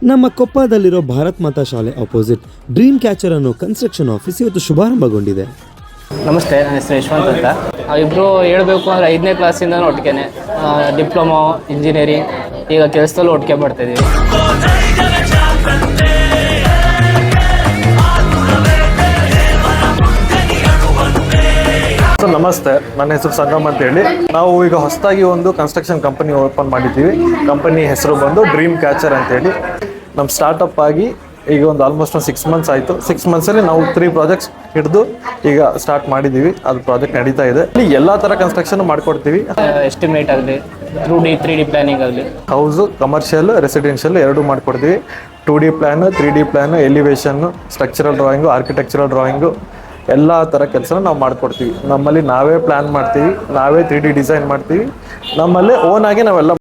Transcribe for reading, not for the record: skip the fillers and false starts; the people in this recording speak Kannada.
ನಮ್ಮ ಕೊಪ್ಪದಲ್ಲಿರೋ ಭಾರತ್ ಮಾತಾ ಶಾಲೆ ಅಪೋಸಿಟ್ ಡ್ರೀಮ್ ಕ್ಯಾಚರ್ ಅನ್ನೋ ಕನ್ಸ್ಟ್ರಕ್ಷನ್ ಆಫೀಸ್ ಇವತ್ತು ಶುಭಾರಂಭಗೊಂಡಿದೆ. ನಮಸ್ತೆ, ನನ್ನ ಹೆಸರು ಯಶವಂತ್ ಅಂತ. ನಾವಿಬ್ಬರು ಹೇಳಬೇಕು ಅಂದರೆ 5ನೇ ಕ್ಲಾಸಿಂದ ಒಟ್ಟಿಗೆ ಡಿಪ್ಲೊಮೊ ಇಂಜಿನಿಯರಿಂಗ್ ಈಗ ಕೆಲಸದಲ್ಲೂ ಒಟ್ಟಿಗೆ ಮಾಡ್ತಾಯಿದ್ದೀವಿ. ನಮಸ್ತೆ, ನನ್ನ ಹೆಸರು ಸಂಗಮ್ ಅಂತ ಹೇಳಿ. ನಾವು ಈಗ ಹೊಸದಾಗಿ ಒಂದು ಕನ್ಸ್ಟ್ರಕ್ಷನ್ ಕಂಪನಿ ಓಪನ್ ಮಾಡಿದ್ದೀವಿ. ಕಂಪನಿ ಹೆಸರು ಬಂದು ಡ್ರೀಮ್ ಕ್ಯಾಚರ್ ಅಂತೇಳಿ. ನಮ್ಮ ಸ್ಟಾರ್ಟಪ್ ಆಗಿ ಈಗ ಒಂದು ಆಲ್ಮೋಸ್ಟ್ 6 ಮಂತ್ಸ್ ಆಯಿತು. 6 ಮಂತ್ಸಲ್ಲಿ ನಾವು 3 ಪ್ರಾಜೆಕ್ಟ್ಸ್ ಹಿಡಿದು ಈಗ ಸ್ಟಾರ್ಟ್ ಮಾಡಿದ್ದೀವಿ. ಅದು ಪ್ರಾಜೆಕ್ಟ್ ನಡೀತಾ ಇದೆ. ಇಲ್ಲಿ ಎಲ್ಲ ಥರ ಕನ್ಸ್ಟ್ರಕ್ಷನ್ ಮಾಡ್ಕೊಡ್ತೀವಿ. ಎಸ್ಟಿಮೇಟ್ ಆಗಲಿ, 2D 3D ಪ್ಲಾನಿಂಗ್ ಆಗಲಿ, ಹೌಸು, ಕಮರ್ಷಿಯಲ್, ರೆಸಿಡೆನ್ಷಿಯಲ್ ಎರಡೂ ಮಾಡ್ಕೊಡ್ತೀವಿ. 2D plan, 3D plan, elevation, structural drawing, architectural drawing ಎಲ್ಲ ಥರ ಕೆಲಸನ ನಾವು ಮಾಡ್ಕೊಡ್ತೀವಿ. ನಮ್ಮಲ್ಲಿ ನಾವೇ ಪ್ಲ್ಯಾನ್ ಮಾಡ್ತೀವಿ, ನಾವೇ 3D ಡಿಸೈನ್ ಮಾಡ್ತೀವಿ. ನಮ್ಮಲ್ಲೇ ಓನಾಗಿ ನಾವೆಲ್ಲ